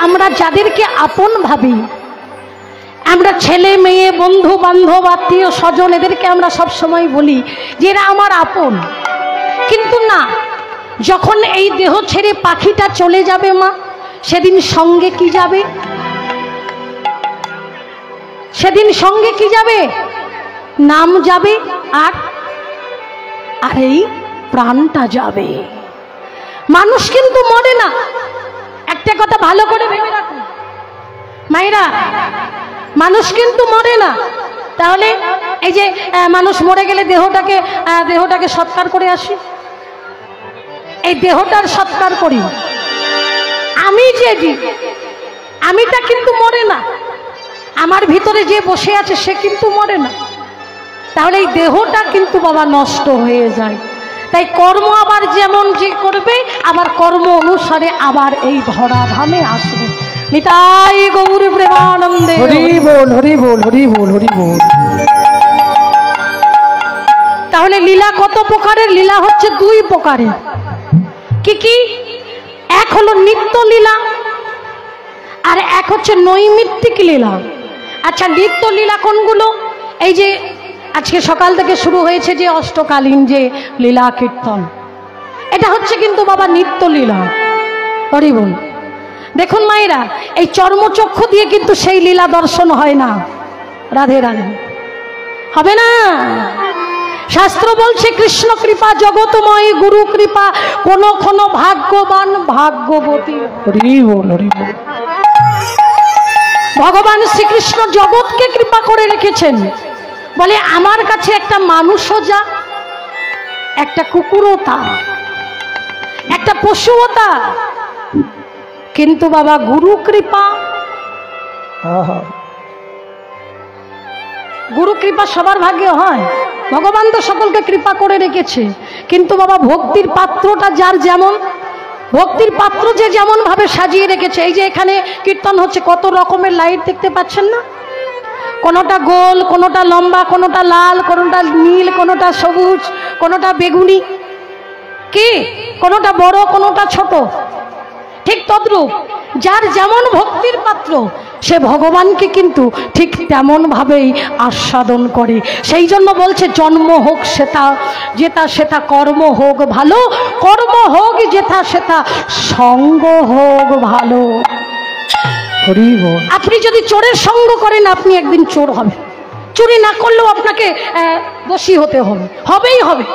আমরা যাদেরকে আপন ভাবি, আমরা ছেলে মেয়ে বন্ধু বান্ধব আত্মীয় স্বজন এদেরকে আমরা সব সময় বলি যে এরা আমার আপন, কিন্তু না, যখন এই দেহ ছেড়ে পাখিটা চলে যাবে মা, সেদিন সঙ্গে কি যাবে? সেদিন সঙ্গে কি যাবে? নাম যাবে আর এই প্রাণটা যাবে। মানুষ কিন্তু মরে না, একটা কথা ভালো করে ভেবে রাখুন মায়েরা, মানুষ কিন্তু মরে না। তাহলে এই যে মানুষ মরে গেলে দেহটাকে সৎকার করে আসি, এই দেহটার সৎকার করি, আমিটা কিন্তু মরে না, আমার ভিতরে যে বসে আছে সে কিন্তু মরে না। তাহলে এই দেহটা কিন্তু বাবা নষ্ট হয়ে যায়। তাই কর্ম আবার যেমন যে করবে, আবার কর্ম অনুসারে আবার এই ধরা ধামে আসবে। নিতাই গৌর প্রেমানন্দে, হরি বল হরি বল হরি বল হরি বল। তাহলে লীলা কত প্রকারের? লীলা হচ্ছে দুই প্রকারের। কি কি? এক হলো নিত্য লীলা আর এক হচ্ছে নৈমিত্তিক লীলা। আচ্ছা, নিত্য লীলা কোনগুলো? এই যে আজকে সকাল থেকে শুরু হয়েছে যে অষ্টকালীন যে লীলা কীর্তন, এটা হচ্ছে কিন্তু বাবা নিত্য লীলা। হরি বল। দেখুন মায়েরা, এই চর্মচক্ষু দিয়ে কিন্তু সেই লীলা দর্শন হয় না। রাধে রাধে, হবে না। শাস্ত্র বলছে কৃষ্ণ কৃপা জগতময়, গুরু কৃপা কোন কোন ভাগ্যবান ভাগ্যবতী। হরি বল হরি বল। ভগবান শ্রীকৃষ্ণ জগৎকে কৃপা করে রেখেছেন। বলে আমার কাছে একটা মানুষও যা, একটা কুকুরও তা, একটা পশুও তা, কিন্তু বাবা গুরু কৃপা, গুরু কৃপা সবার ভাগ্যে হয়। ভগবান তো সকলকে কৃপা করে রেখেছে, কিন্তু বাবা ভক্তির পাত্রটা যার যেমন, ভক্তির পাত্র যে যেমন ভাবে সাজিয়ে রেখেছে। এই যে এখানে কীর্তন হচ্ছে, কত রকমের লাইট দেখতে পাচ্ছেন না? কোনোটা গোল, কোনোটা লম্বা, কোনোটা লাল, কোনোটা নীল, কোনোটা সবুজ, কোনোটা বেগুনি, কি কোনোটা বড়, কোনোটা ছোট। ঠিক তদ্রূপ যার যেমন ভক্তির পাত্র, সে ভগবানকে কিন্তু ঠিক তেমন ভাবেই আস্বাদন করে। সেই জন্য বলছে জন্ম হোক সেটা যেটা সেটা, কর্ম হোক ভালো, কর্ম হোক যেটা সেটা, সঙ্গ হোক ভালো। আপনি যদি চোরের সঙ্গ করেন, আপনি একদিন চোর হবেন। চুরি না করলেও আপনাকে দোষী হতে হবে, হবেই হবে।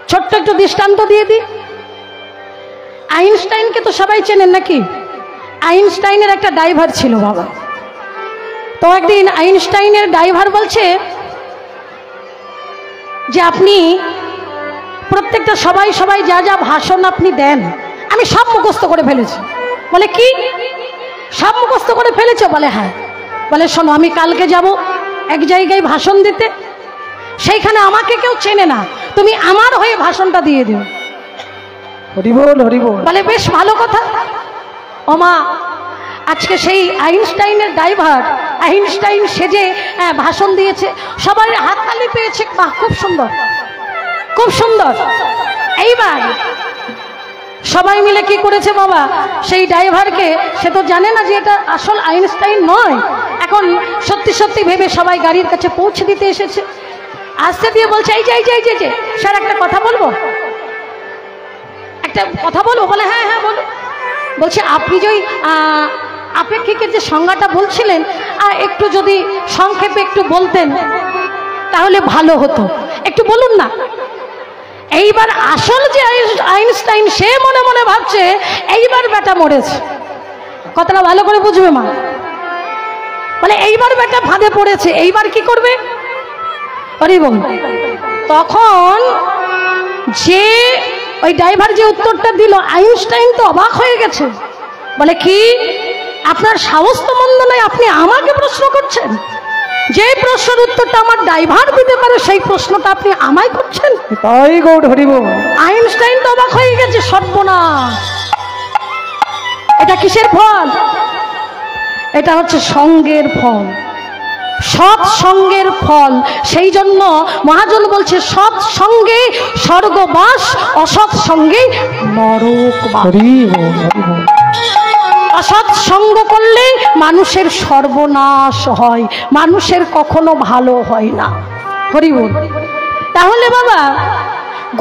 ছোট্ট একটু দৃষ্টান্ত দিয়ে দিই। আইনস্টাইনকে তো সবাই চেনেন নাকি? আইনস্টাইনের একটা ড্রাইভার ছিল বাবা। তো একদিন আইনস্টাইনের ড্রাইভার বলছে যে আপনি প্রত্যেকটা সবাই যা যা ভাষণ আপনি দেন, আমি সব মুখস্থ করে ফেলেছি। বলে কি সব মুখস্থ করে ফেলেছো? বলে হ্যাঁ। বলে শোনো, আমি কালকে যাব এক জায়গায় ভাষণ দিতে, সেইখানে আমাকে কেউ চেনে না, তুমি আমার হয়ে ভাষণটা দিয়ে দিও। হরি বল হরি বল। বলে বেশ ভালো কথা। ওমা, আজকে সেই আইনস্টাইনের ড্রাইভার আইনস্টাইন সেজে ভাষণ দিয়েছে, সবাই হাততালি পেয়েছে, বাহ খুব সুন্দর খুব সুন্দর। এইবার সবাই মিলে কি করেছে বাবা, সেই ড্রাইভারকে, সে তো জানে না যে এটা আসল আইনস্টাইন নয়, এখন সত্যি সত্যি ভেবে সবাই গাড়ির কাছে পৌঁছে দিতে এসেছে। আসতে দিয়ে বলছে এই যে স্যার একটা কথা বলবো, একটা কথা বলবো। বলে হ্যাঁ হ্যাঁ বলো। বলছে আপনি যে আপেক্ষিকের যে সংজ্ঞাটা বলছিলেন, একটু যদি সংক্ষেপে একটু বলতেন তাহলে ভালো হতো, একটু বলুন না। এইবার আসল যে আইনস্টাইন, সে মনে মনে ভাবছে এইবার বেটা মরেছে। কথাটা ভালো করে বুঝবে মা। বলে এইবার বেটা ফাঁদে পড়েছে, এইবার কি করবে? আরে বল। তখন যে ওই ড্রাইভার যে উত্তরটা দিল, আইনস্টাইন তো অবাক হয়ে গেছে। বলে কি, আপনার সাহস তো মন্দ নয়, আপনি আমাকে প্রশ্ন করছেন? যে প্রশ্নের উত্তরটা আমার ড্রাইভার দিতে পারে, সেই প্রশ্নটা আপনি আমায় করছেন? তাই গৌর হরি বল। আইনস্টাইন তো অবাক হয়ে গেছে, সর্বনাশ, এটা কিসের ফল? এটা হচ্ছে সঙ্গের ফল, সৎ সঙ্গের ফল। সেই জন্য মহাজন বলছে সৎ সঙ্গে স্বর্গবাস, অসৎ সঙ্গে নরকবাস। অসৎ সঙ্গ করলে মানুষের সর্বনাশ হয়, মানুষের কখনো ভালো হয় না। হরি বল। তাহলে বাবা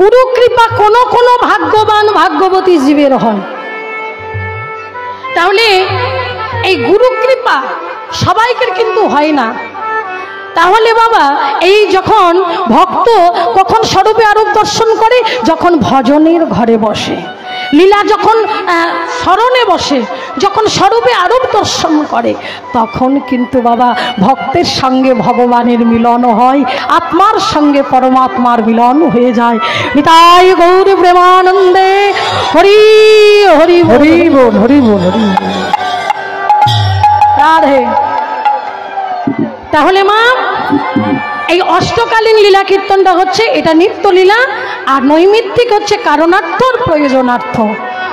গুরু কৃপা কোনো কোনো ভাগ্যবান ভাগ্যবতী জীবের হয়। তাহলে এই গুরু কৃপা সবাইকে কিন্তু হয় না। তাহলে বাবা এই যখন ভক্ত কখন স্বরূপে আরূপ দর্শন করে, যখন ভজনের ঘরে বসে, লীলা যখন স্মরণে বসে, যখন স্বরূপে আরূপ দর্শন করে, তখন কিন্তু বাবা ভক্তের সঙ্গে ভগবানের মিলন হয়, আত্মার সঙ্গে পরমাত্মার মিলন হয়ে যায়। নিতাই গৌর প্রেমানন্দে হরি হরি হরি বল হরি বল হরি রাধে। তাহলে মা এই অষ্টকালীন লীলা কীর্তনটা হচ্ছে এটা নিত্য লীলা, আর নৈমিত্তিক হচ্ছে কারণার্থর প্রয়োজনার্থ,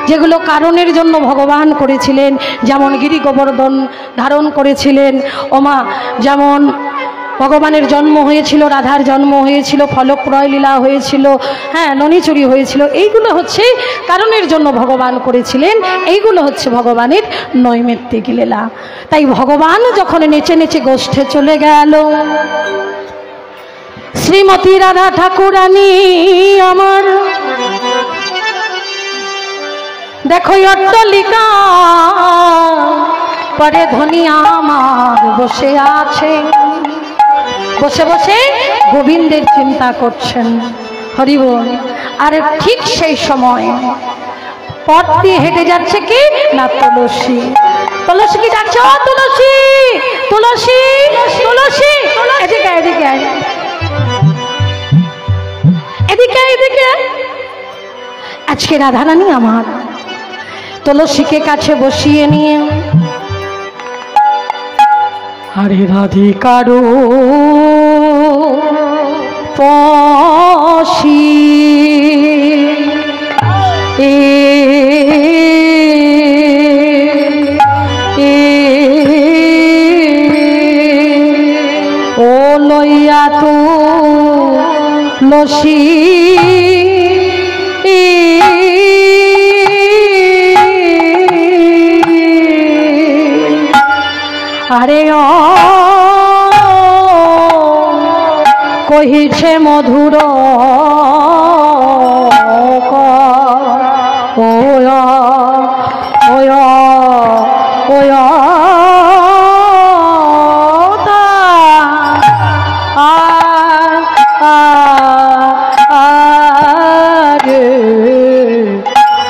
যেগুলো কারণের জন্য ভগবান করেছিলেন। যেমন গিরি গোবর্ধন ধারণ করেছিলেন ওমা, যেমন ভগবানের জন্ম হয়েছিল, রাধার জন্ম হয়েছিল, ফলক্রয় লীলা হয়েছিল, হ্যাঁ ননিচুরি হয়েছিল, এইগুলো হচ্ছে কারণের জন্য ভগবান করেছিলেন, এইগুলো হচ্ছে ভগবানের নৈমিত্তিক লীলা। তাই ভগবান যখন নেচে নেচে গোষ্ঠে চলে গেল, শ্রীমতী রাধা ঠাকুরানী আমার দেখো অট্টালিকা পরে ধনী আমার বসে আছে, বসে বসে গোবিন্দের চিন্তা করছেন। হরি বল। আর ঠিক সেই সময় পথ দিয়ে হেঁটে যাচ্ছে কি না তুলসী। তুলসী কি যাচ্ছে? ও তুলসী, তুলসী, তুলসী, এদিকে এদিকে এদিকে এদিকে। আজকে রাধারানী আমার তুলসীকে কাছে বসিয়ে নিয়ে, আরে রাধিকারো পশি ও লইয়া তো লসি আরে ও কহিছে মধুর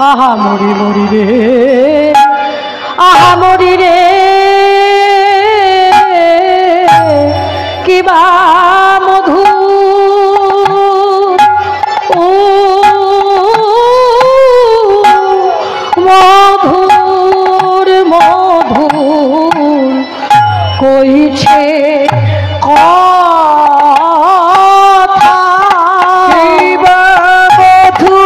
আহা মরি মরি রে, আহা মরি রে, কিবা মধু মধুর মধুর কইছে কথা, কিবা মধুর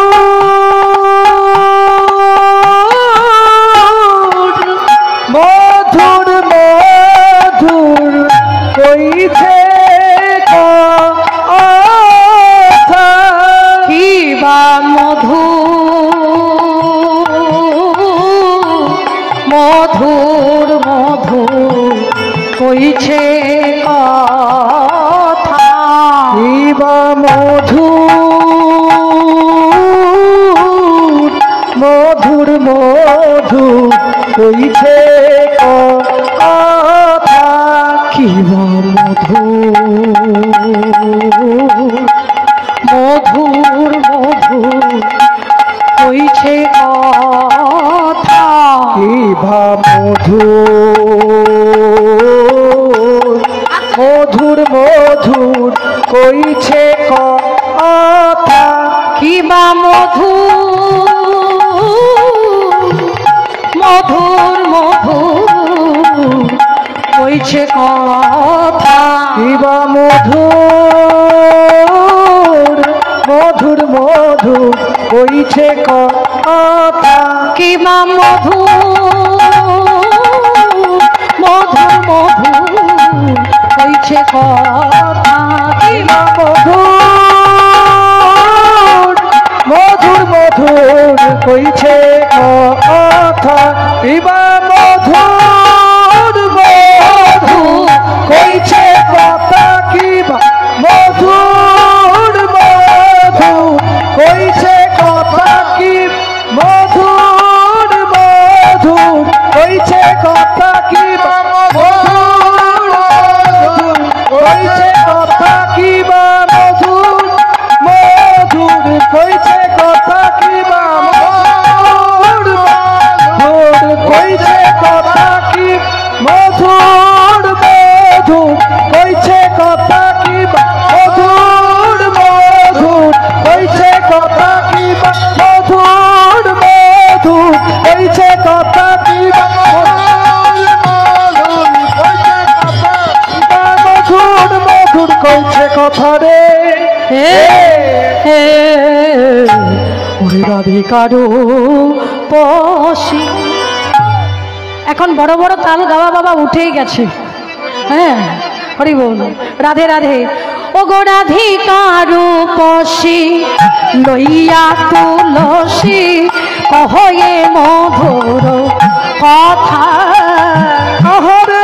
মধুর কইছে কথা, কিবা মধুর মধুর কইছে কথা, কিবা মধুর মধুর কইছে কথা, কিবা মধুর মধুর কইছে কথা, কিবা মধুর মধুর কইছে কথা, কিবা মধুর মধুর কইছে কথা, কিবা মধুর মধুর কইছে কথা, কিবা মধুর কইছে কথা, কিবা মধুর কইছে কথা, কিবা কথা কি মধুর মধুর কইছে কথা কি মধুর মধুর কইছে কথা কি মধুর মধুর কইছে কথা কি মধুর মধুর কইছে কথা রে রাধিকারো পশি। এখন বড় বড় তাল গাওয়া বাবা উঠেই গেছে। হ্যাঁ, হরি বল, রাধে রাধে। ও গো রাধিকারো পশি লইয়া তুলসী কহয়ে মধুর কথা কহরে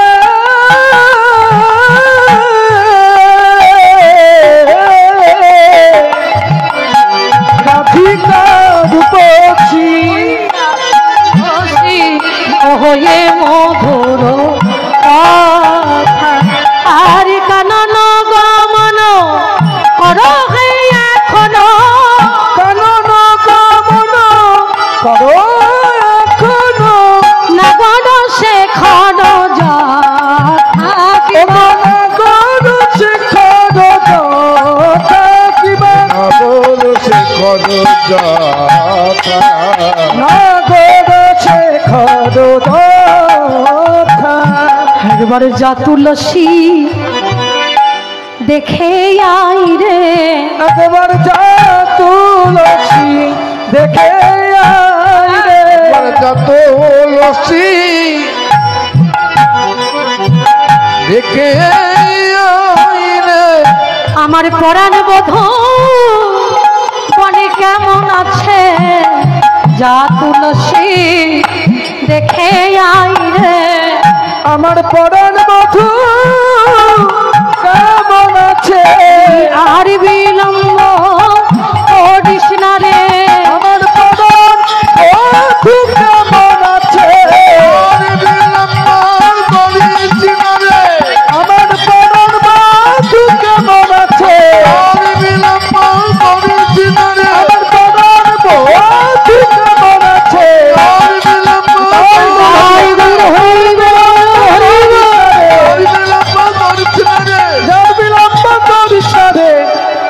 হয়ে মধুর কথা আর কানন গমন করো হে এখনো কানন গমন করো এখনো নগর শেখর নগর শেখর নগর শেখর একবার যা তুলসী দেখে আই রে একবার যা তুলসী দেখে আই রে যা তুলসী দেখে আই রে আমার পরাণ বধূ বনে কেমন আছে যা তুলসী দেখে আই রে আমার পরাণ বধূ কেমন আছে আর বিলম্ব করিস না রে আমার পরাণ বধূ কেমন আছে আর বিলম্ব করিস না রে আমার পরাণ বধূ কেমন আছে আর বিলম্ব করিস না রে আমার পরাণ বধূ কেমন আছে আর বিলম্ব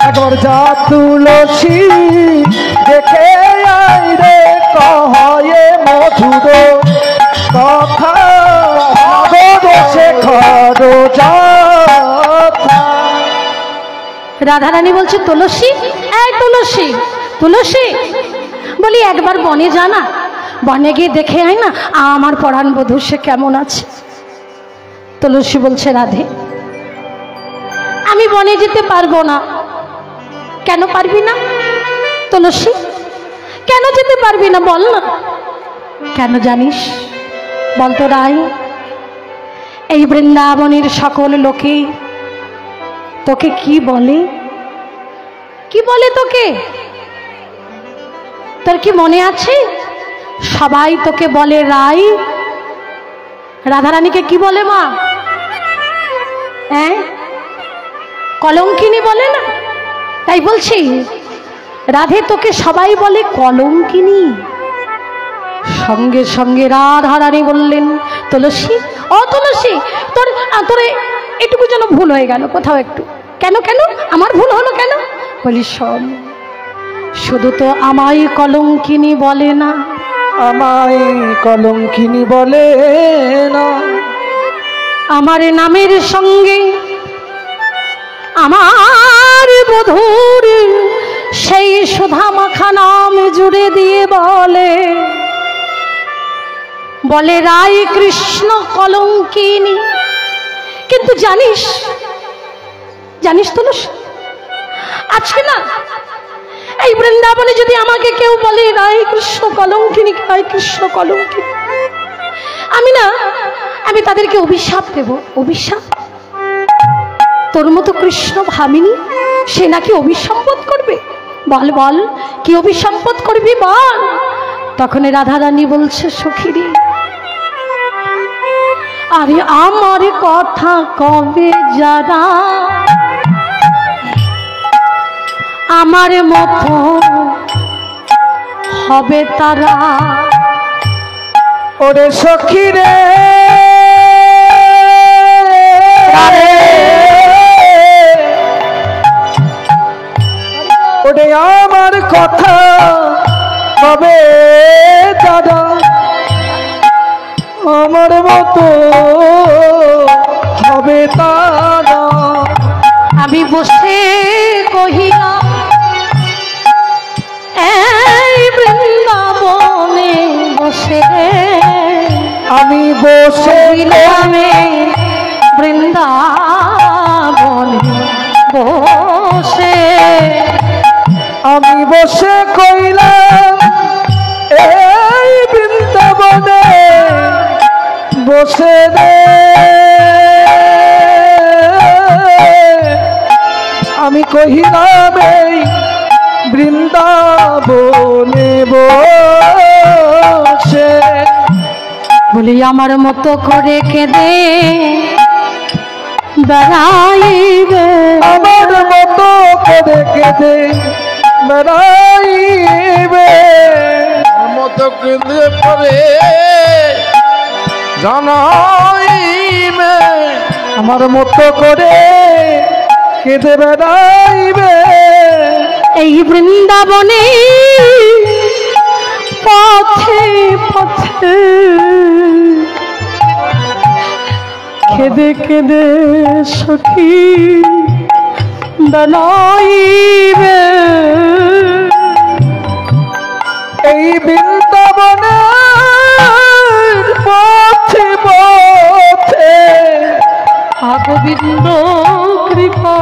একবার যা তুলসী দেখে আই রে কহয়ে মধুর কথা শেখর যথা। রাধারানী বলছে তুলসী এই তুলসী তুলসী বলি একবার বনে জানা বনে গিয়ে দেখে আয় না আমার পরাণ বধূ সে কেমন আছে। তুলসী বলছে রাধে আমি বনে যেতে পারবো না। কেন পারবি না তুলসী, কেন যেতে পারবি না বল না। কেন জানিস বলতো রাই, এই বৃন্দাবনের সকল লোকে তোকে কি বলে, কি বলে তোকে, তোর কি মনে আছে? সবাই তোকে বলে রাই। রাধারানীকে কি বলে মা? হ্যাঁ, কলঙ্কিনী বলে না? তাই বলছি রাধে তোকে সবাই বলে কলঙ্কিনী। সঙ্গে সঙ্গে রাধারানী বললেন তুলসী ও তুলসী তোর তোরে এটুকু যেন ভুল হয়ে গেল কোথাও একটু। কেন কেন আমার ভুল হলো কেন? বলি শোন, শুধু তো আমায় কলঙ্কিনী বলে না, আমায় কলঙ্কিনী বলে না, আমার নামের সঙ্গে আমার বধূর সেই সুধা মাখা নাম জুড়ে দিয়ে বলে বলে রাই কৃষ্ণ কলঙ্কিনী। কিন্তু জানিস জানিস তুলসী, আজকে না এই বৃন্দাবনে যদি আমাকে কেউ বলে রাই কৃষ্ণ কলঙ্কিনী, রাই কৃষ্ণ কলঙ্কিনী, আমি তাদেরকে অভিশাপ দেব। অভিশাপ? তোর মতো কৃষ্ণ ভামিনী সে নাকি অভিসম্পদ করবে? বল বল কি অভিসম্পদ করবি বল। তখন রাধারানী বলছে সখীরে, আরে আমার কথা কবে যারা আমার মতো হবে তারা, ওরে সখী রে ওরে আমার কথা কবে দাদা আমার মতো হবে তারা আমি বসে কহিলাম এই বৃন্দাবনে বসে আমি বসে কহিলামে বৃন্দাবনে বসে আমি বসে কইলাম এই বৃন্দাবনে বসে রে আমি কহিলাম এই বৃন্দাবনে বসে বলি আমার মতো করে কেঁদে বেড়াইবে আমার মতো করে কেঁদে বেড়াইবে মতো কেঁদে পরে জানাইবে আমার মতো করে কেঁদে বেড়াইবে এই বৃন্দাবনে পথে পথে কেঁদে কেঁদে সখী বেড়াইবে এই বৃন্দাবনের পথে পথে গোবিন্দ কৃপা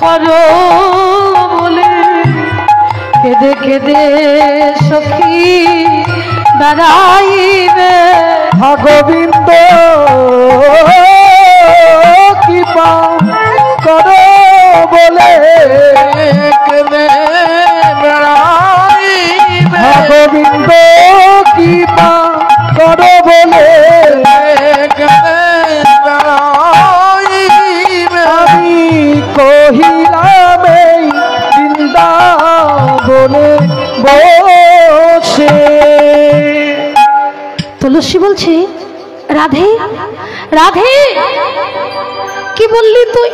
করো বলে কেঁদে কেঁদে সখী বেড়াইবে গোবিন্দ কৃপা করো বলে কেঁদে বেড়াইবে গোবিন্দ কৃপা করো বলে কেঁদে বেড়াইবে আমি কহিলাম এই বৃন্দাবনে বসে তুলসী বলছে রাধে রাধে কি বললি তুই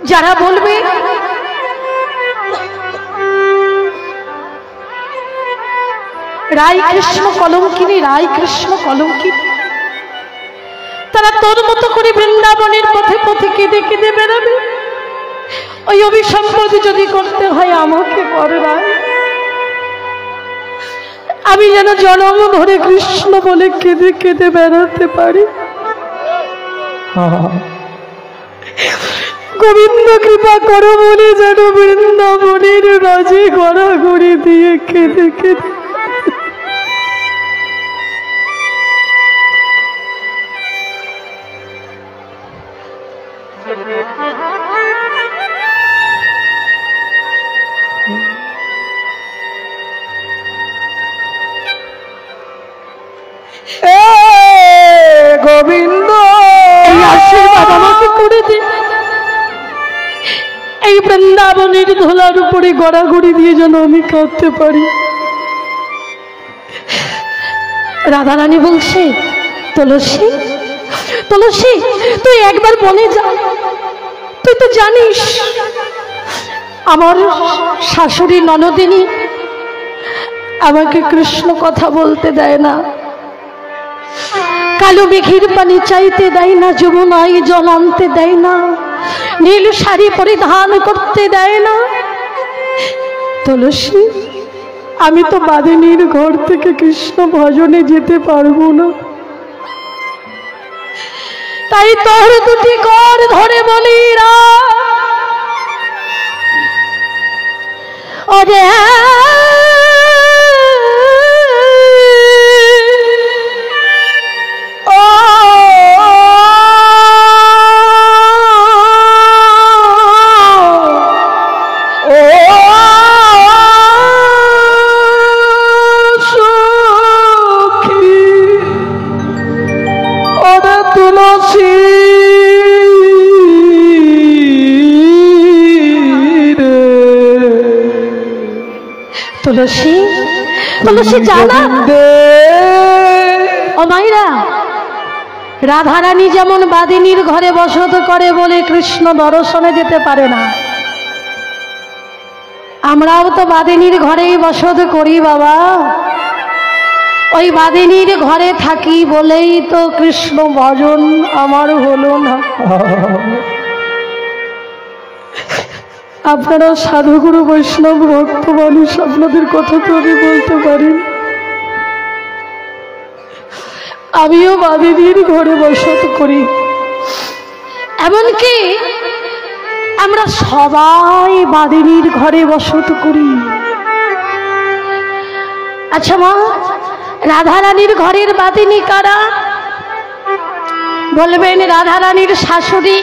যারা বলবে রাই কৃষ্ণ কলঙ্কিনী রাই কৃষ্ণ কলঙ্কিনী তারা তোর মতো করে বৃন্দাবনের পথে পথে কেঁদে কেঁদে বেড়াবে ওই অভিসম্পদ যদি করতে হয় আমাকে করে না আমি যেন জনম ধরে কৃষ্ণ বলে কেঁদে কেঁদে বেড়াতে পারি গোবিন্দ কৃপা করো বলে যেন বৃন্দাবনের রাজে গড়াগড়ি দিয়ে কেঁদে কেঁদে গোবিন্দ আশীর্বাদ আমাকে করে দে এই বৃন্দাবনের ধুলার উপরে গড়াগড়ি দিয়ে যেন আমি কাঁদতে পারি রাধারানী বলছে তুলসী তুলসী তুই একবার বনে যা তুই তো জানিস আমার শাশুড়ি ননদিনী আমাকে কৃষ্ণ কথা বলতে দেয় না কালো মেঘের পানি চাইতে দেয় না যমুনায় জল আনতে দেয় না নীল শাড়ি পরিধান করতে দেয় না তুলসী আমি তো বাদিনীর ঘর থেকে কৃষ্ণ ভজনে যেতে পারবো না তাই তোর দুটি কর ধরে বলি রা ওরে তুলসী তুলসী, তুলসী জানা ও মাইরা, রাধারানী যেমন বাদিনীর ঘরে বসত করে বলে কৃষ্ণ দর্শনে যেতে পারে না, আমরাও তো বাদিনীর ঘরেই বসত করি বাবা। ওই বাদিনীর ঘরে থাকি বলেই তো কৃষ্ণ ভজন আমার হলো না। আপনারা সাধুগুরু বৈষ্ণব ভক্ত মানুষ, আপনাদের কথা তো আমি বলতে পারি। আমিও বাদিনীর ঘরে বসত করি, এমনকি আমরা সবাই বাদিনীর ঘরে বসত করি। আচ্ছা মা, রাধারানীর ঘরের বাদিনী কারা? বলবেন রাধারানীর শাশুড়ি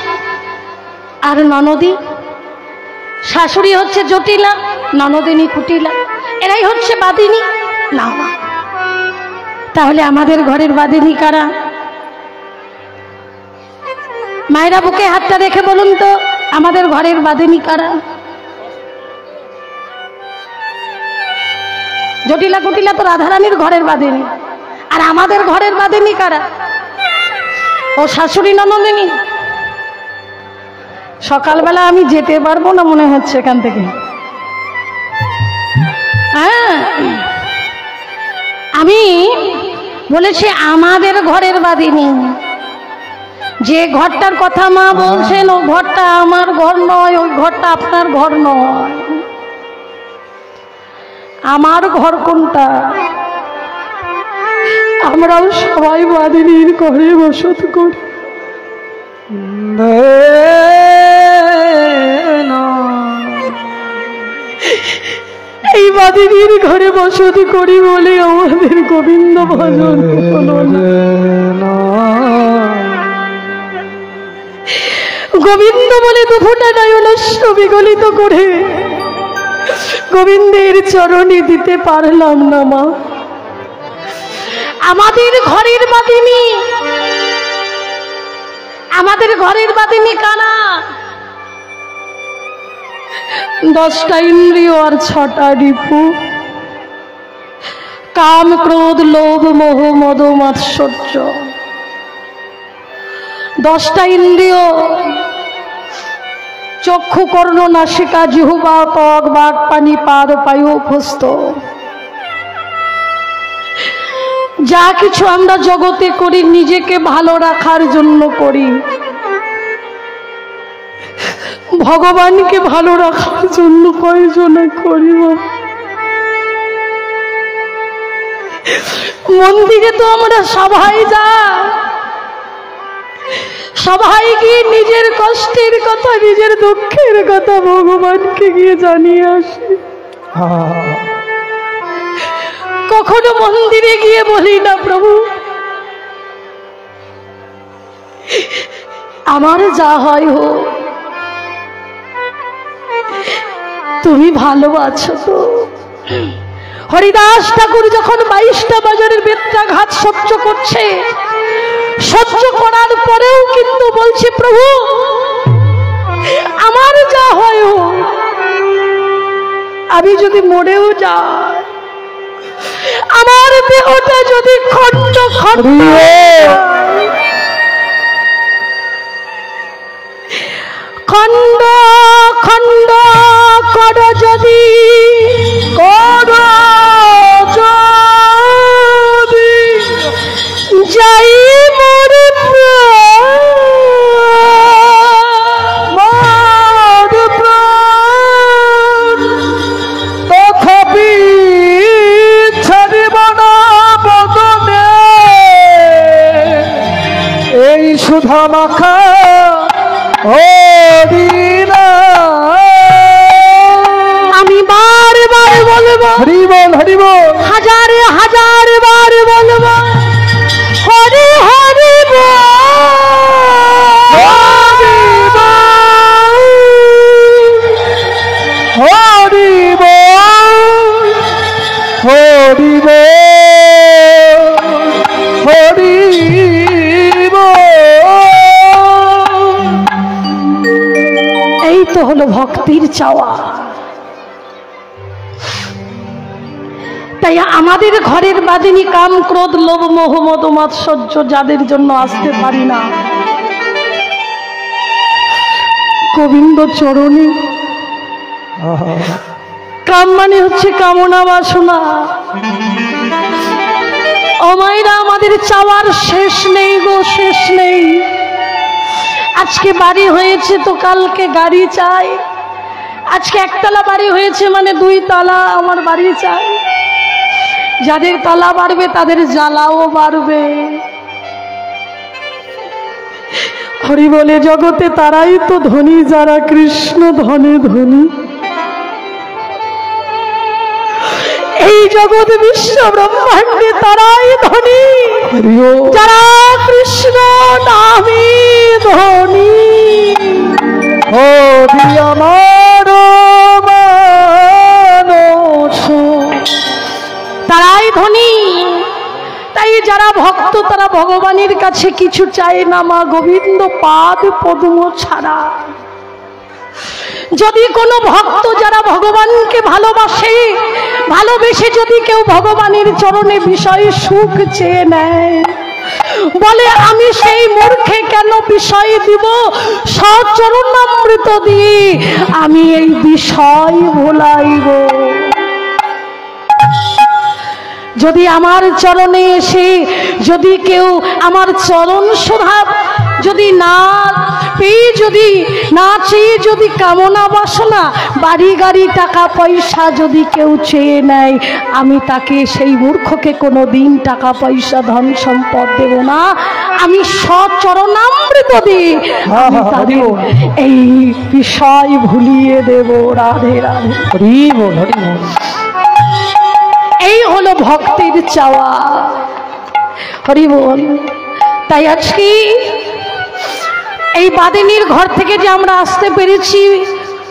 আর ননদী। শাশুড়ি হচ্ছে জটিলা, ননদিনী কুটিলা, এরাই হচ্ছে বাদিনী। না মা, তাহলে আমাদের ঘরের বাদিনী কারা? মায়েরা বুকে হাতটা রেখে বলুন তো, আমাদের ঘরের বাদিনী কারা? জটিলা কুটিলা তো রাধারানীর ঘরের বাদিনী, আর আমাদের ঘরের বাদিনী কারা? ও শাশুড়ি ননদিনী। সকালবেলা আমি যেতে পারবো না মনে হচ্ছে এখান থেকে। হ্যাঁ, আমি বলেছি আমাদের ঘরের বাদিনী। যে ঘরটার কথা মা বলছেন ও ঘরটা আমার ঘর নয়, ওই ঘরটা আপনার ঘর নয়। আমার ঘর কোনটা? আমরাও সবাই বাদিনীর ঘরে বসত করি। এই বাদিনীর ঘরে বসত করি বলে আমাদের গোবিন্দ ভজন হলো না। গোবিন্দ বলে দুফোঁটা নয়নস্য বিগলিত করে গোবিন্দের চরণে দিতে পারলাম না মা। আমাদের ঘরের বাদিনী, আমাদের ঘরের বাদিনী কারা? 10টা ইন্দ্রিয় আর 6টা রিপু, কাম ক্রোধ লোভ মোহ মদ মাৎসর্য। 10টা ইন্দ্রিয়, চক্ষু কর্ণ নাসিকা জিহ্বা ত্বক বাক পানি পাদ পায়ু হস্ত। যা কিছু আমরা জগতে করি নিজেকে ভালো রাখার জন্য করি, ভগবানকে ভালো রাখার জন্য কয়জনে করি? মন্দিরে তো আমরা সবাই যাই, সবাই গিয়ে নিজের কষ্টের কথা নিজের দুঃখের কথা ভগবানকে গিয়ে জানিয়ে আসি। কখনো মন্দিরে গিয়ে বলি না প্রভু আমার যা হয় হোক, তুমি ভালো আছো তো? হরিদাস ঠাকুর যখন 22টা বাজারের বেত্রাঘাত সহ্য করছে, সহ্য করার পরেও কিন্তু বলছে প্রভু আমার যা হয় হোক, আমি যদি মরেও যাই, আমার দেহটা যদি খণ্ড খণ্ড খণ্ড খণ্ড কর যদি যাই মোর তথাপি ছাড়িব না বদনে এই সুধা মাখা আমি বারবার বলবো হরি বল হরি বল, হাজার হাজার বার বলবো হরি হরি হরি বল হরি বল হরি এই তো হলো ভক্তির চাওয়া। তাই আমাদের ঘরের বাদিনী কাম ক্রোধ লোভ মোহ মদ মাৎসর্য যাদের জন্য আসতে পারি না, গোবিন্দ চরণে। কাম মানে হচ্ছে কামনা বাসনা। ও মায়েরা, আমাদের চাওয়ার শেষ নেই গো, শেষ নেই। আজকে বাড়ি হয়েছে তো কালকে গাড়ি চাই, আজকে একতলা বাড়ি হয়েছে মানে 2 তলা আমার বাড়ি চাই। যাদের তলা বাড়বে তাদের জ্বালাও বাড়বে। হরি বলে জগতে তারাই তো ধনী যারা কৃষ্ণ ধনে ধনী। এই জগৎ বিশ্ব ব্রহ্মাণ্ডে তারাই ধনী যারা কৃষ্ণ নামে ধনী। হরি আমার মানস, তারাই ধনী। তাই যারা ভক্ত তারা ভগবানের কাছে কিছু চায় না মা গোবিন্দ পাদ পদ্ম ছাড়া। যদি কোনো ভক্ত যারা ভগবানকে ভালোবাসে, ভালোবেসে যদি কেউ ভগবানের চরণে বিষয় সুখ চেয়ে নেয়, বলে আমি সেই মূর্খে কেন বিষয় দিব, সচরণামৃত দিয়ে আমি এই বিষয় ভোলাইব। যদি আমার চরণে এসে যদি কেউ আমার চরণ শোভা যদি না পেয়ে, যদি না চেয়ে যদি কামনা বাসনা বাড়ি গাড়ি টাকা পয়সা যদি কেউ চেয়ে নেয়, আমি তাকে সেই মূর্খকে কোনো দিন টাকা পয়সা ধন সম্পদ দেব না। আমি সচরণামৃত দিয়ে আমি তাদের এই বিষয় ভুলিয়ে দেব। রাধে রাধে। হরি বল, হরি বল। এই হলো ভক্তের চাওয়া। হরি বল। তাই আজকে এই বাদিনীর ঘর থেকে যে আমরা আসতে পেরেছি,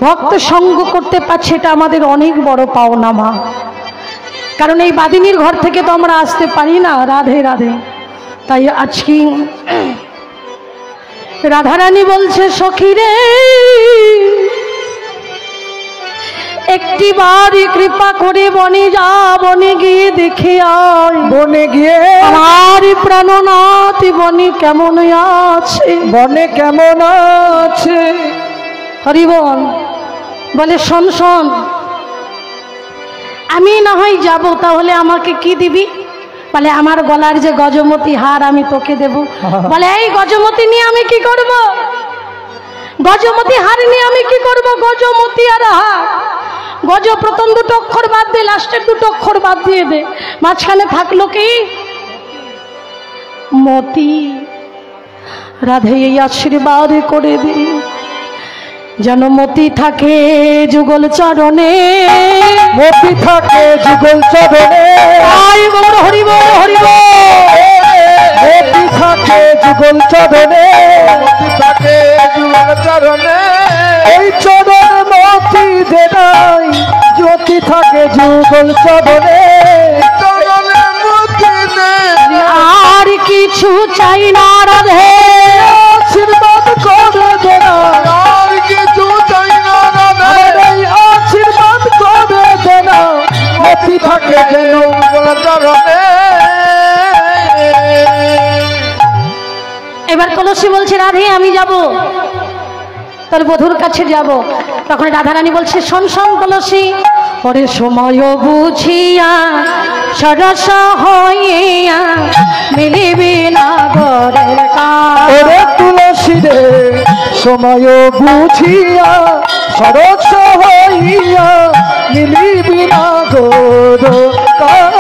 ভক্ত সঙ্গ করতে পারছি, এটা আমাদের অনেক বড় পাওনা মা। কারণ এই বাদিনীর ঘর থেকে তো আমরা আসতে পারি না। রাধে রাধে। তাই আজকে রাধারানী বলছে, সখী রে একটি বাড়ি কৃপা করে বনে যা, বনে গিয়ে দেখে আয়। বনে গিয়ে আমার প্রাণনাথ বনে কেমন আছে, বনে কেমন আছে। হরি বল। বলে শোন শোন, আমি না হয় যাব, তাহলে আমাকে কি দিবি? বলে আমার গলার যে গজমতি হার আমি তোকে দেব। বলে এই গজমতি নিয়ে আমি কি করব? গজমতি হার নিয়ে আমি কি করব? গজমতি আর হার, গজ প্রথম 2 অক্ষর বাদ দে, লাস্টের 2 অক্ষর বাদ দিয়ে দে, মাঝখানে থাকলো কি? মতি। রাধে এই আশীর্বাদ করে দি যেন মতি থাকে যুগল চরণে, মতি থাকে যুগল চরণে। আয় গৌর হরি বল, হরি বল। মতি থাকে যুগল চরণে, মতি থাকে যুগল চরণে। ওই চরণ মতি যে নাই, জ্যোতি থাকে যুগল চরণে। চরণে মতি নেই, আর কিছু চাই না রাধে, আশীর্বাদ করে দে না, আর কিছু চাই না রাধে। আমার এই আশীর্বাদ করে দে না। মতি থাকে যেন যুগল চরণে। এবার কলসি বলছে, রাধে আমি যাব, তোর বধুর কাছে যাব। তখন রাধারানী বলছে, শোন শোন কলসি, পরে সময় বুঝিয়া সরস হইয়া মিলিবি না গরের কাজ। ওরে তুলসী রে সময় বুঝিয়া সরস হইয়া মিলিবি না গোর কাম।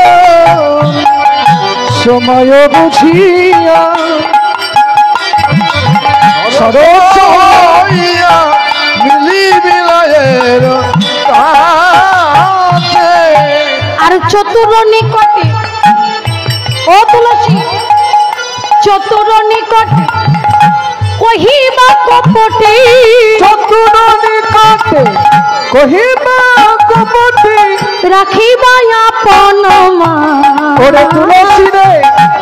সময় বুঝিয়া সরস হইয়া মিলি বিলায়ের কাছে। আর চতুর নিকটে, ও তুলসী, চতুর নিকটে কহিবা কপটে, চতুর নিকটে কহিবা কপটে। রাখিবা আপন মান। ওরে তুলসী রে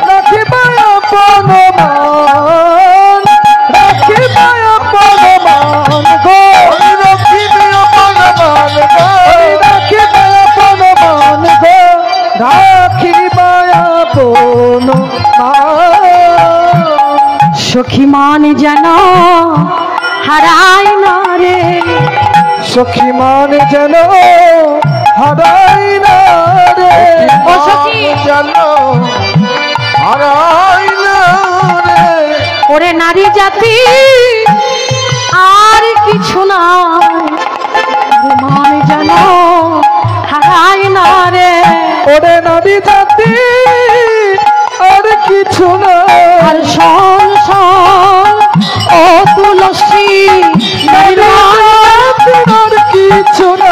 রাখিবা আপন মান, রাখিবা আপন মান গো। রাখিবি আপন মান গো। রাখিবা আপন মান গো। মান যেন হারাই না রে, সখী মান যেন হারাই না রে, ও সখী জানো হারাই না রে, ওরে নারী জাতি আর কিছু না, মান যেন হারাই না রে, ওরে নারী জাতি আর কিছু না, আর শোন শোন ও তুলসী নারীর মান আর কিছু না,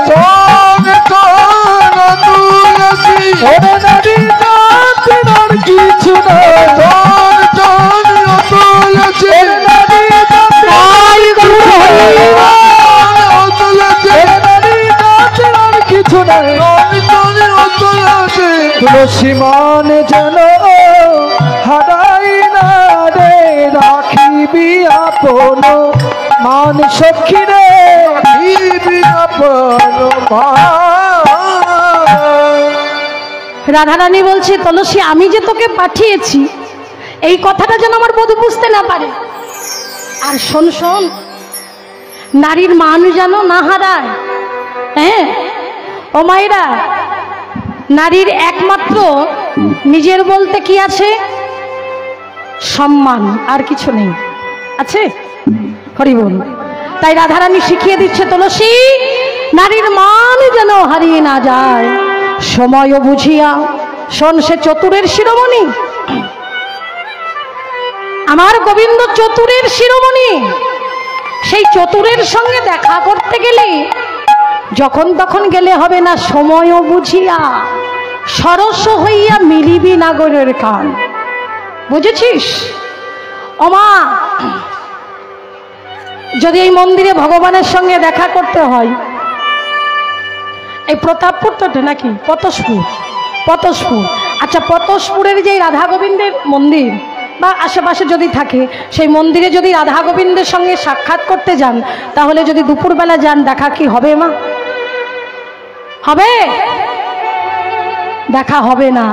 শোন শোন তুলসী, ওরে নারী জাতি আর কিছু না, শোন শোন তুলসী, নারী জাতি তাই গুরু শোন তুলসী, নারী জাতি আর কিছু না, শোন শোন তুলসী, তুলসী মান যেন হারাই না রে, রাখিবি আপন মান সখী রে, রাখিবি আপন মান। রাধারানী বলছে তুলসী আমি যে তোকে পাঠিয়েছি এই কথাটা যেন আমার বধূ বুঝতে না পারে, আর শোন শোন নারীর মান যেন না হারায়। হ্যাঁ ও মায়েরা, নারীর একমাত্র নিজের বলতে কি আছে? সম্মান, আর কিছু নেই আছে। হরি বল। তাই রাধারানী শিখিয়ে দিচ্ছে তুলসী নারীর মান যেন হারিয়ে না যায়, সময় বুঝিয়া শোন সে চতুরের শিরোমণি, আমার গোবিন্দ চতুরের শিরোমণি, সেই চতুরের সঙ্গে দেখা করতে গেলে যখন তখন গেলে হবে না, সময় বুঝিয়া সরস হইয়া মিলিবি নাগরের কান। বুঝেছিস ওমা? যদি এই মন্দিরে ভগবানের সঙ্গে দেখা করতে হয়, এই প্রতাপপুর তো নাকি পতসপুর, পতসপুর, আচ্ছা পতসপুরের যে রাধা গোবিন্দের মন্দির বা আশেপাশে যদি থাকে, সেই মন্দিরে যদি রাধা গোবিন্দের সঙ্গে সাক্ষাৎ করতে যান, তাহলে যদি দুপুরবেলা যান দেখা কি হবে মা? হবে? দেখা হবে না।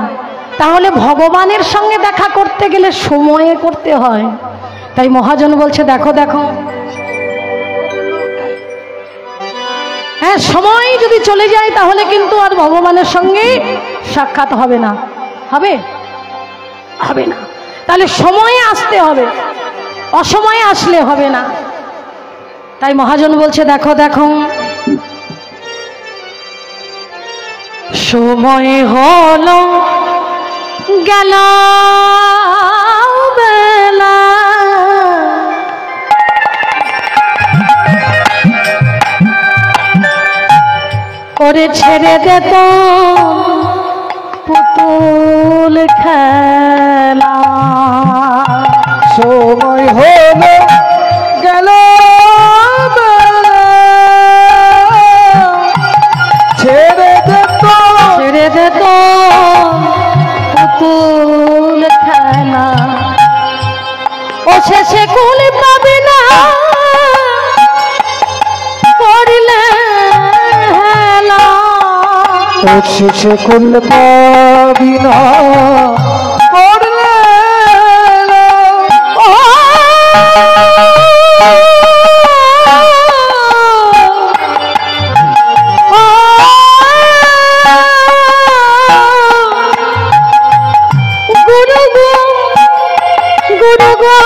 তাহলে ভগবানের সঙ্গে দেখা করতে গেলে সময়ে করতে হয়। তাই মহাজন বলছে দেখো দেখো, হ্যাঁ সময় যদি চলে যায় তাহলে কিন্তু আর ভগবানের সঙ্গে সাক্ষাৎ হবে না। হবে? হবে না। তাহলে সময়ে আসতে হবে, অসময়ে আসলে হবে না। তাই মহাজন বলছে দেখো দেখো, সময় হলো গেল বেলা, করে ছেড়ে দে তো পুতুল খেলা, সময় হলো গেল বেলা, ছেড়ে দে তো ছেড়ে দে তো পুতুল খেলা, ও শেষে কুল পাবি না করলে হেলা, ও শেষে কুল পাবি না করলে না। ও গুরু গো গুরু গো,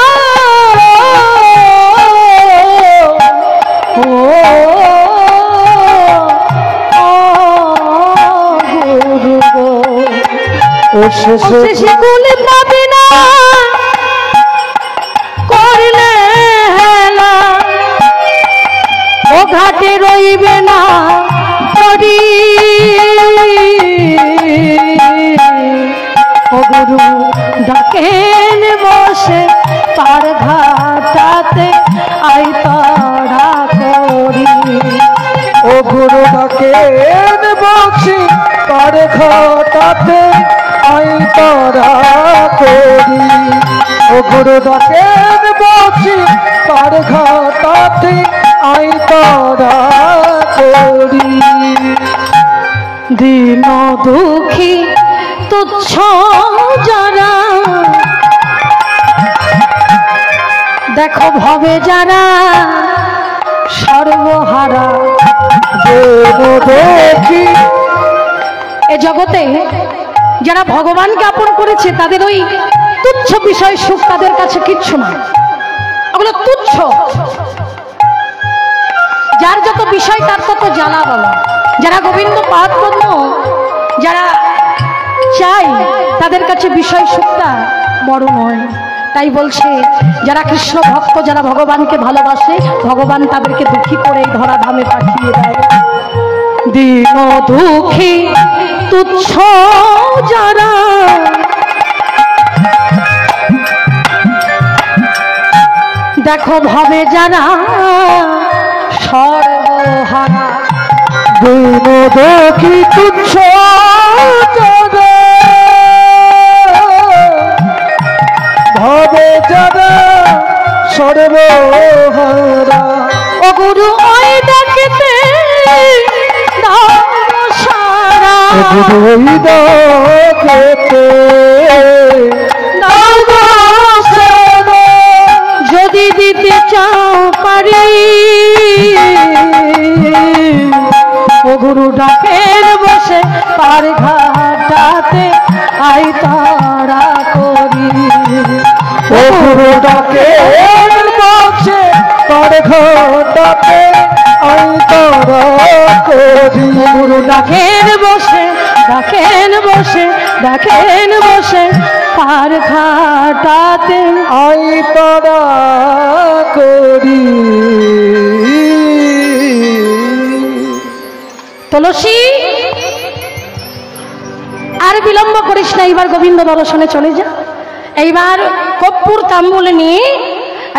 ও গুরু গো, ও শেষে শেষে কুল পাবি না করলে হেলা, ও ঘাটে রইবে না করি, ও গুরু ডাকেন বসে পার ঘাটাতে আই তাড়া করি, ও গুরু ডাকে বসি পার ঘটাতে আই তারা করি, ও গুরু ডাকে বসি পার ঘটাতে আই তারা করি। দিন দুঃখী তুচ্ছ যারা দেখো ভবে যারা সর্বহারা দেখি এ জগতে যারা ভগবানকে আপন করেছে তাদের ওই তুচ্ছ বিষয় সুখ তাদের কাছে কিচ্ছু না, ওগুলো তুচ্ছ। যার যত বিষয় তার তত জ্বালা বলা। যারা গোবিন্দ পাদ পদ্ম যারা চাই তাদের কাছে বিষয় সুখটা বড় নয়। তাই বলছে যারা কৃষ্ণ ভক্ত, যারা ভগবানকে ভালোবাসে, ভগবান তাদেরকে দুঃখী করে ধরা ধামে পাঠিয়ে দেয়। দীন দুঃখী তুচ্ছ যারা দেখো ভাবে যারা সর্বহারা দিন দেখি তুচ্ছ ভাবে যারা সর্বহারা। ও গুরু ওই দেখতে সারা যদি দিতে চাও পারি ও গুরু ডাকের বসে পার ঘাটাতে আই তারা করি। ও গুরু ডাকের বসে পার ঘাটাতে আই তারা করি। গুরু ডাকেন বসে ডাকেন বসে ডাকেন বসে পার ঘাটাতে আই তারা করি। তুলসী আর বিলম্ব করিস না, এইবার গোবিন্দ দর্শনে চলে যা। এইবার কর্পূর তাম্বুল নিয়ে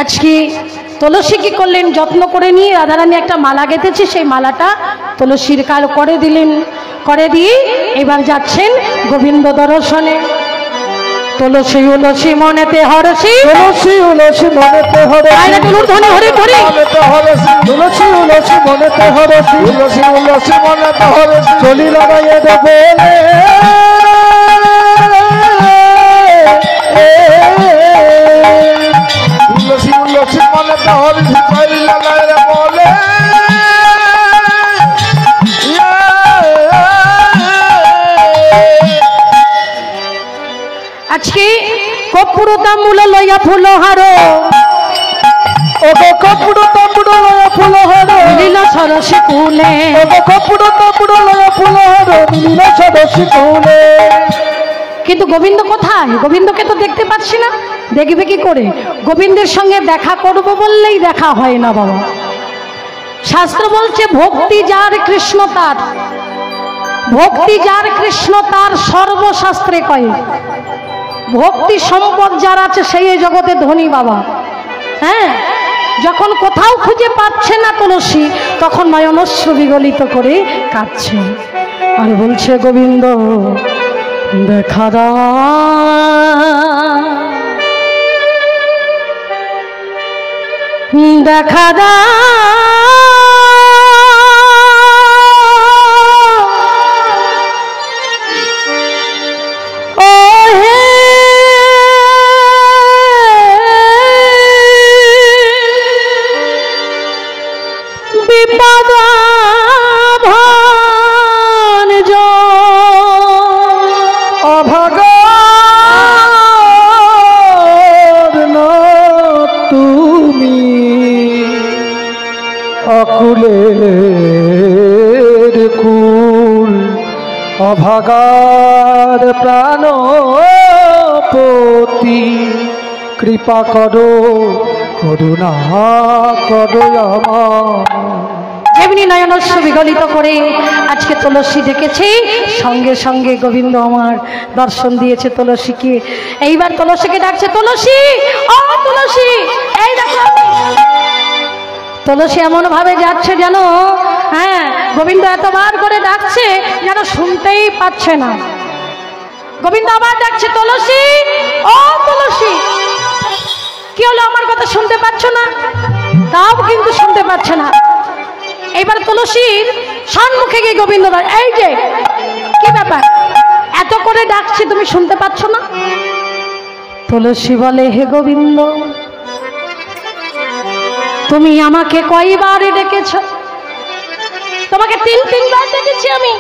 আজকে তুলসী কি করলেন, যত্ন করে নিয়ে রাধারানী একটা মালা গেঁথেছে, সেই মালাটা তুলসীর কাল করে দিলেন। করে দিয়ে এবার যাচ্ছেন গোবিন্দ দর্শনে। তুলসী উলসী মনেতে হরসি, তুলসী উলসী মনেতে হরসি, ধ্বনি হরে হরে তুলসী উলসী মনেতে হরসি, তুলসী উলসী মনেতে হরসি, চলি লড়াইয়ে দেবে তুলসী উলসী মনেতে হরসি, চলি লড়াইয়ে বলে আজকে কর্পূর তাম্বুল লইয়া ফুল হারো, ওগো কর্পূর তাম্বুল লইয়া ফুল হারো, লীল সরসী কুলে, ওগো কর্পূর তাম্বুল লইয়া ফুল হারো, লীল সরসী কুলে। কিন্তু গোবিন্দ কোথায়? গোবিন্দকে তো দেখতে পাচ্ছি না। দেখবে কি করে? গোবিন্দের সঙ্গে দেখা করব বললেই দেখা হয় না বাবা। শাস্ত্র বলছে ভক্তি যার কৃষ্ণ তার, ভক্তি যার কৃষ্ণ তার সর্বশাস্ত্রে কয়ে। ভক্তি সম্পদ যার আছে সেই জগতে ধনী বাবা। হ্যাঁ, যখন কোথাও খুঁজে পাচ্ছে না তুলসী, তখন নয়নশ্রু বিগলিত করে কাঁদছে আর বলছে গোবিন্দ দেখা দাও, দেখা দাও, ও হে বিপদ ভাঞ্জ অভাগার তুমি অকুলের কুল, অভাগার প্রাণপতি কৃপা করো, করুণা করো আমার। যেমনি নয়নস্য বিগলিত করে আজকে তুলসী ডেকেছে, সঙ্গে সঙ্গে গোবিন্দ আমার দর্শন দিয়েছে তুলসীকে। এইবার তুলসীকে ডাকছে, তুলসী ও তুলসী, এই দেখো। তুলসী এমন ভাবে যাচ্ছে যেন, হ্যাঁ, গোবিন্দ এতবার করে ডাকছে যেন শুনতেই পাচ্ছে না। গোবিন্দ আবার ডাকছে, তুলসী ও তুলসী, কি হলো, আমার কথা শুনতে পাচ্ছ না? তাও কিন্তু শুনতে পাচ্ছে না। এইবার তুলসীর সম্মুখে গিয়ে গোবিন্দ, এই যে কি ব্যাপার, এত করে ডাকছি তুমি শুনতে পাচ্ছ না? তুলসী বলে, হে গোবিন্দ, তুমি আমাকে কয়বার ডেকেছ? তোমাকে 3 বার ডেকেছি আমি।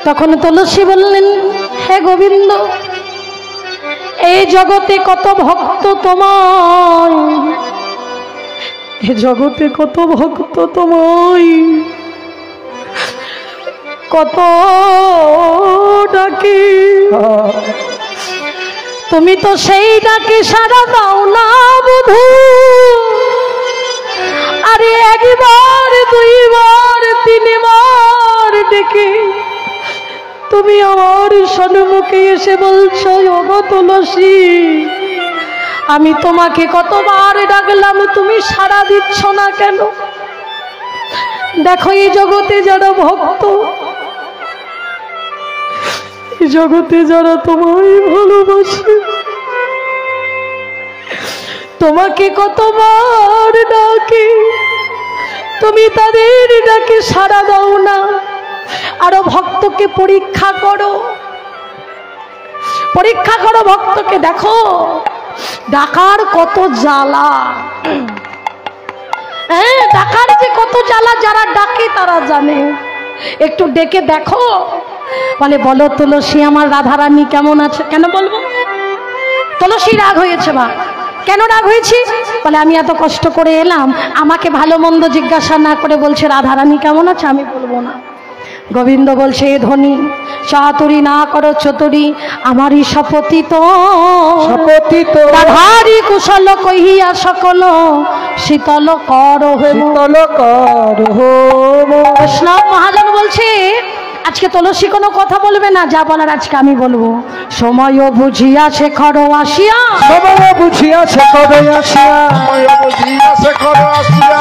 তখন তুলসী বললেন, হে গোবিন্দ, এই জগতে কত ভক্ত তোমায়, এ জগতে কত ভক্ত তোমায় কত ডাকে, তুমি তো সেই ডাকে সাড়া দাও না বধূ। আরে 1 বার 2 বার 3 বার ডেকে তুমি আমার সম্মুখে এসে বলছো, ওগো তুলসী, আমি তোমাকে কতবার ডাকলাম, তুমি সাড়া দিচ্ছ না কেন? দেখো এই জগতে যারা ভক্ত, এই জগতে যারা তোমায় ভালোবাসে, তোমাকে কতবার ডাকে, তুমি তাদের ডাকে সাড়া দাও না। আরো ভক্তকে পরীক্ষা করো, পরীক্ষা করো ভক্তকে, দেখো ডাকার কত জ্বালা। হ্যাঁ, ডাকার যে কত জ্বালা যারা ডাকে তারা জানে। একটু ডেকে দেখো। বলে, বলো তুলসী, আমার রাধারানী কেমন আছে? কেন বলবো? তুলসী রাগ হয়েছে। মা, কেন রাগ হয়েছি? বলে, আমি এত কষ্ট করে এলাম, আমাকে ভালো মন্দ জিজ্ঞাসা না করে বলছে রাধারানী কেমন আছে, আমি বলবো না। গোবিন্দ বলছে, এ ধনী, চাতুরি না করো চতুরি, আমারই শপথিত রাধারি কুশল কহিয়া সকল শীতল কর কৃষ্ণ মহাজন বলছে, আজকে তুলসী কোনো কথা বলবে না, যা বলার আজকে আমি বলবো। সময় বুঝিয়া শেখর আসিয়া, সময় বুঝিয়া শেখর আসিয়া,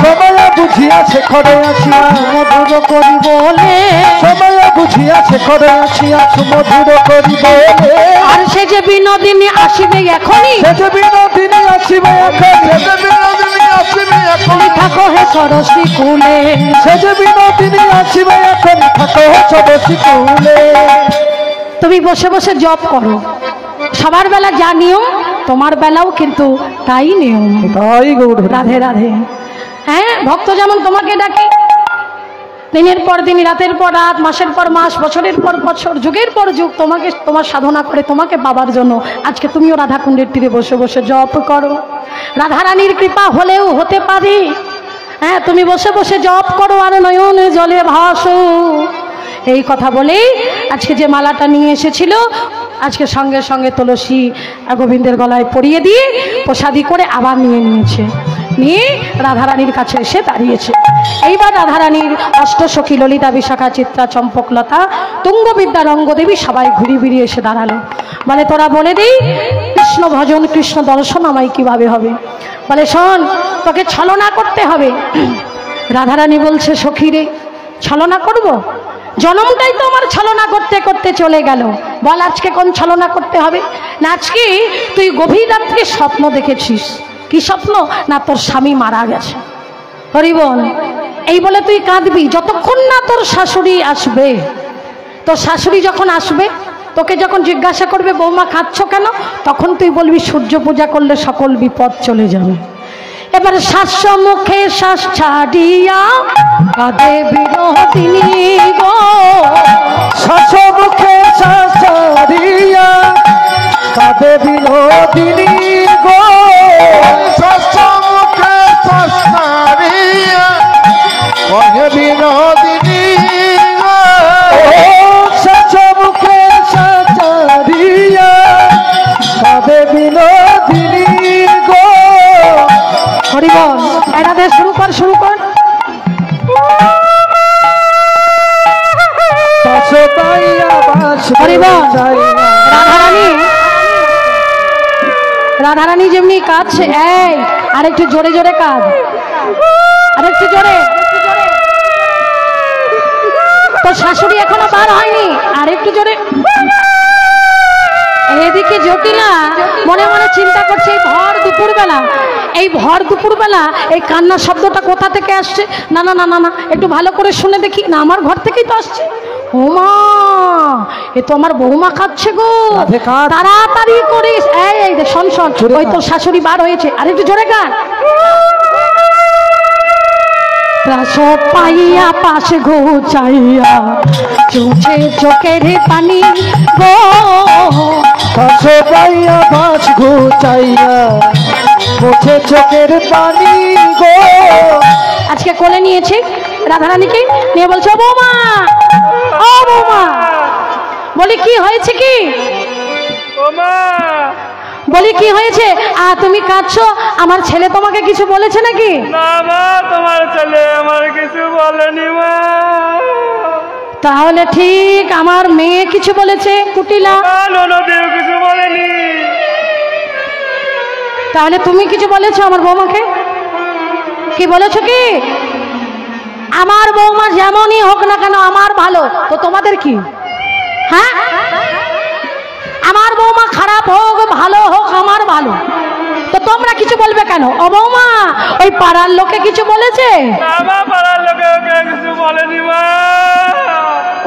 সময় বুঝিয়া শেখর আসিয়া, মধুর করি বলে, সময় বুঝিয়া শেখর আসিয়া, সুমধুর করি বলে। আর সে যে বিনোদিনী আসিবে এখনই, সে যে বিনোদিনী আসিবে এখনই, তুমি থাকো হে সরস্বতী কুলে, সে যে বিনোদিনী আসিবে এখনই, থাকো হে সরস্বতী কুলে। তুমি বসে বসে জপ করো, সবার বেলা যা নিয়ম তোমার বেলাও কিন্তু তাই নিয়ম। তাই গৌর, রাধে রাধে। হ্যাঁ, ভক্ত যেমন তোমাকে ডাকে, দিনের পর দিন, রাতের পর রাত, মাসের পর মাস, বছরের পর বছর, যুগের পর যুগ তোমাকে, তোমার সাধনা করে তোমাকে পাবার জন্য আজকে তুমিও রাধাকুণ্ডের তীরে বসে বসে জপ করো। রাধারানীর কৃপা হলেও হতে পারে। হ্যাঁ, তুমি বসে বসে জপ করো আর নয়নে জলে ভাসো। এই কথা বলেই আজকে যে মালাটা নিয়ে এসেছিল, আজকে সঙ্গে সঙ্গে তুলসী গোবিন্দের গলায় পরিয়ে দিয়ে প্রসাদী করে আবার নিয়ে নিয়েছে, নিয়ে রাধারানীর কাছে এসে দাঁড়িয়েছে। এইবার রাধারানীর অষ্টসখী ললিতা, বিশাখা, চিত্রা, চম্পকলতা, তুঙ্গবিদ্যা, রঙ্গদেবী সবাই ঘুরি ফিরিয়ে এসে দাঁড়ালো। বলে, তোরা বলে দিই কৃষ্ণ ভজন, কৃষ্ণ দর্শন আমায় কিভাবে হবে? বলে, শোন, তোকে ছলনা করতে হবে। রাধারানী বলছে, সখী রে, ছলনা করব? জনমটাই তো আমার ছলনা করতে করতে চলে গেল। বল আজকে কোন ছলনা করতে হবে? না, আজকে তুই গভীর রাত্রে স্বপ্ন দেখেছিস। কি স্বপ্ন? না, তোর স্বামী মারা গেছে। হরি বল। এই বলে তুই কাঁদবি যতক্ষণ না তোর শাশুড়ি আসবে। তোর শাশুড়ি যখন আসবে, তোকে যখন জিজ্ঞাসা করবে বৌমা খাচ্ছ কেন, তখন তুই বলবি সূর্য পূজা করলে সকল বিপদ চলে যাবে। এবার শ্বাস মুখে শ্বাস ছাড়িয়া কাঁদে বিনোদিনী গো, শ্বাস মুখে শ্বাস ছাড়িয়া কাঁদে বিনোদিনী গো, শ্বাস মুখে শ্বাস ছাড়িয়া কাঁদে বিনোদিনী গো, শ্বাস মুখে শ্বাস ছাড়িয়া কাঁদে বিনোদিনী গো। হরিবল। এরাদের শুরু কর, শুরু কর। রাধারানী, রাধারানী যেমনি কাঁদছে, এই আরেকটু জোরে জোরে কাঁদ, আরেকটু জোরে। তোর শাশুড়ি এখনো বার হয়নি, আরেকটু জোরে। এদিকে জটিলা মনে মনে চিন্তা করছে, এই ভর দুপুরবেলা, এই ভর দুপুরবেলা এই কান্নার শব্দটা কোথা থেকে আসছে? না না না না না, একটু ভালো করে শুনে দেখি। না, আমার ঘর থেকেই তো আসছে। ওমা, এ তো আমার বৌমা খাচ্ছে গো, তাড়াতাড়ি করিস। এই শোন শোন, ওই তোর শাশুড়ি বার হয়েছে, আর একটু জোরে গান। প্রসব পাইয়া পাশ ঘুচাইয়া চুছে চোখের পানি গো পাশে পাইয়া বাস ঘুচাইয়া মুছে চোখের পানি গো। আজকে কোলে নিয়েছি রাধারানীকে, নিয়ে বলছো বৌমা, ও বৌমা, বলি কি হয়েছে কি, বলি কি হয়েছে? তুমি কাঁদছো, আমার ছেলে তোমাকে কিছু বলেছে নাকি? না মা, তোমার ছেলে আমার কিছু বলেনি মা। তাহলে ঠিক আমার মেয়ে কিছু বলেছে কুটিলা? ননদেও কিছু বলেনি। তাহলে তুমি কিছু বলেছো আমার বৌমাকে? কি বলেছো কি? আমার বৌমা যেমনই হোক না কেন আমার ভালো, তো তোমাদের কি? হ্যাঁ, আমার বৌমা খারাপ হোক ভালো হোক আমার ভালো, তো তোমরা কিছু বলবে কেন? ও বৌমা, ওই পাড়ার লোকে কিছু বলেছে? না মা, পাড়ার লোকে ওকে কিছু বলেনি মা।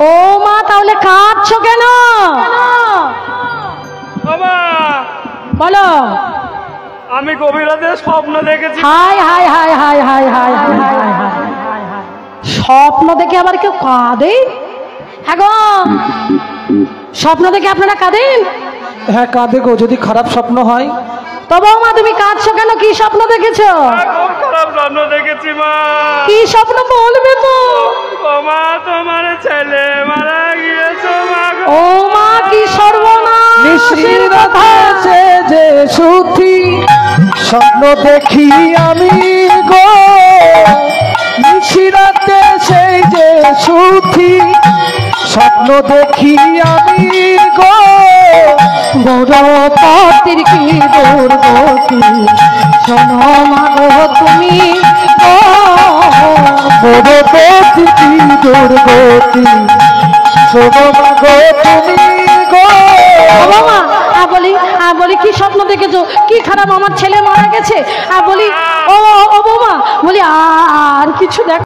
ও মা, তাহলে কাঁদছো কেন? বাবা বলো। আমি গভীর রাতে স্বপ্ন দেখেছি। হায় হায় হায় হায় হায় হায় হায় হায় হায়, স্বপ্ন দেখে আবার কেউ কাঁদে? হ্যাঁ গো, স্বপ্ন দেখে আপনারা কাঁদেন? হ্যাঁ কাঁদে গো, যদি খারাপ স্বপ্ন হয়। তো বৌমা তুমি কাঁদছো কেন? কি স্বপ্ন দেখেছো? খুব খারাপ স্বপ্ন দেখেছি মা। কি স্বপ্ন বলবে তো? ও মা, তোমার ছেলে মারা গিয়েছে মা গো। ও মা, কি সর্বনাশ! নিশিরাতে যে সুখী স্বপ্ন দেখি আমি গো, নিশিরাতে সেই যে সুখী স্বপ্ন দেখি আমি গো। গৌরপতির কি দুর্গতি শোনো মা গো তুমি গো, গৌরপতি কি দুর্গতি শোনো মা গো তুমি গো। বৌমা বলি কি স্বপ্ন দেখেছো? কি খারাপ, আমার ছেলে মারা গেছে? বলি ও বৌমা, বলি আর কিছু দেখ